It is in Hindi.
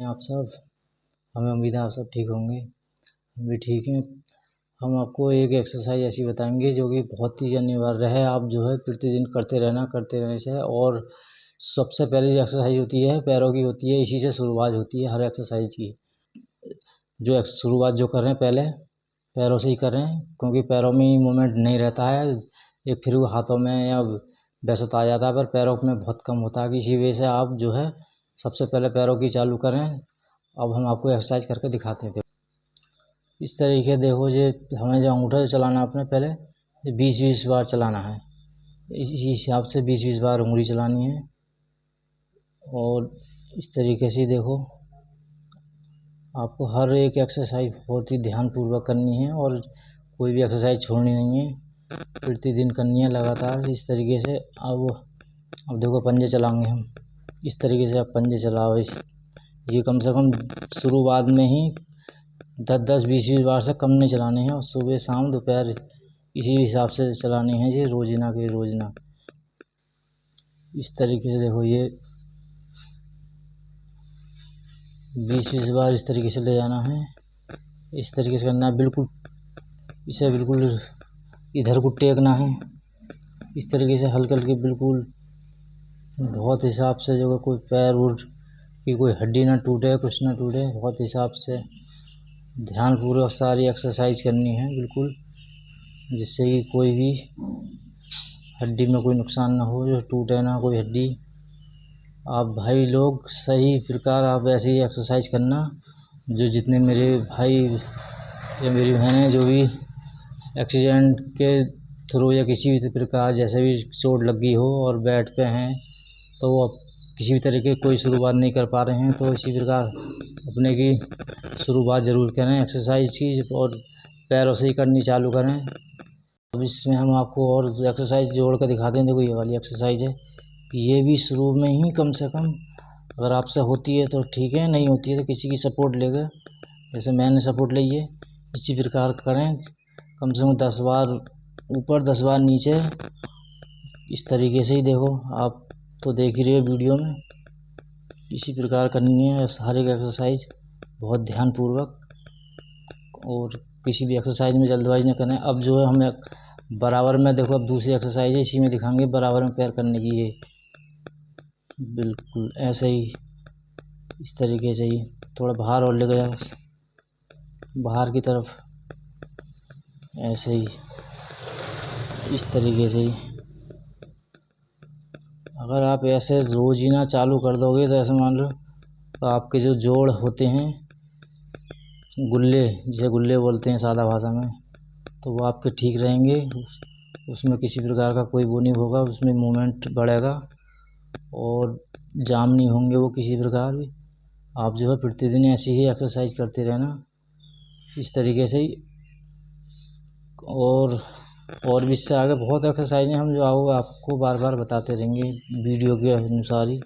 आप सब, हमें उम्मीद है आप सब ठीक होंगे। हम भी ठीक हैं। हम आपको एक एक्सरसाइज ऐसी बताएंगे जो कि बहुत ही अनिवार्य है। आप जो है प्रतिदिन करते रहने से। और सबसे पहले जो एक्सरसाइज होती है पैरों की होती है, इसी से शुरुआत होती है हर एक्सरसाइज की। शुरुआत जो कर रहे हैं पहले पैरों से ही कर रहे हैं, क्योंकि पैरों में ही मूवमेंट नहीं रहता है। एक फिर वो हाथों में या वैसे तो आ जाता है, पर पैरों में बहुत कम होता है। इसी वजह से आप जो है सबसे पहले पैरों की चालू करें। अब हम आपको एक्सरसाइज करके दिखाते हैं। इस तरीके देखो, ये हमें जो अंगूठा चलाना अपने पहले 20-20 बार चलाना है। इसी हिसाब से 20-20 बार उंगली चलानी है। और इस तरीके से देखो, आपको हर एक एक्सरसाइज बहुत ही ध्यानपूर्वक करनी है और कोई भी एक्सरसाइज छोड़नी नहीं है, प्रतिदिन करनी है लगातार इस तरीके से। अब देखो पंजे चलाएंगे हम। इस तरीके से आप पंजे चलाओ। ये कम से कम शुरुआत में ही 10-20 बार से कम नहीं चलाने हैं, और सुबह शाम दोपहर इसी हिसाब से चलाने हैं ये रोजाना के रोजाना। इस तरीके से देखो, ये 20-20 बार इस तरीके से ले जाना है। इस तरीके से करना है, बिल्कुल इसे बिल्कुल इधर को टेकना है। इस तरीके से हल्के हल्के बिल्कुल बहुत हिसाब से, जो कोई पैर उड़ की कोई हड्डी ना टूटे, कुछ ना टूटे, बहुत हिसाब से ध्यानपूर्वक सारी एक्सरसाइज करनी है बिल्कुल, जिससे कि कोई भी हड्डी में कोई नुकसान ना हो, जो टूटे ना कोई हड्डी। आप भाई लोग सही प्रकार आप ऐसे ही एक्सरसाइज करना। जो जितने मेरे भाई या मेरी बहनें जो भी एक्सीडेंट के थ्रू या किसी भी प्रकार जैसे भी चोट लगी हो और बेड पे हैं, तो वो किसी भी तरीके कोई शुरुआत नहीं कर पा रहे हैं, तो इसी प्रकार अपने की शुरुआत ज़रूर करें एक्सरसाइज की, और पैरों से ही करनी चालू करें। अब इसमें हम आपको और एक्सरसाइज जोड़ कर दिखाते हैं। देखो ये वाली एक्सरसाइज है, ये भी शुरू में ही कम से कम अगर आपसे होती है तो ठीक है, नहीं होती है तो किसी की सपोर्ट लेकर, जैसे मैंने सपोर्ट ली है, इसी प्रकार करें। कम से कम 10 बार ऊपर 10 बार नीचे, इस तरीके से ही देखो। आप तो देख ही रहे हो वीडियो में, इसी प्रकार करनी है हर एक एक्सरसाइज बहुत ध्यानपूर्वक, और किसी भी एक्सरसाइज में जल्दबाजी न करें। अब जो है हमें बराबर में देखो, अब दूसरी एक्सरसाइज है, इसी में दिखाएंगे बराबर में पैर करने की। ये बिल्कुल ऐसे ही इस तरीके से ही थोड़ा बाहर और लेके जाओ, बाहर की तरफ, ऐसे ही इस तरीके से ही। अगर आप ऐसे रोजीना चालू कर दोगे तो ऐसे मान लो तो आपके जो जोड़ होते हैं, गुल्ले जिसे गुल्ले बोलते हैं सादा भाषा में, तो वो आपके ठीक रहेंगे। उसमें किसी प्रकार का कोई वो नहीं होगा, उसमें मूवमेंट बढ़ेगा और जाम नहीं होंगे वो किसी प्रकार भी। आप जो है प्रतिदिन ऐसी ही एक्सरसाइज करते रहना इस तरीके से ही। और भी इससे आगे बहुत एक्सरसाइज हैं हम जो आपको बार बार बताते रहेंगे वीडियो के अनुसार ही।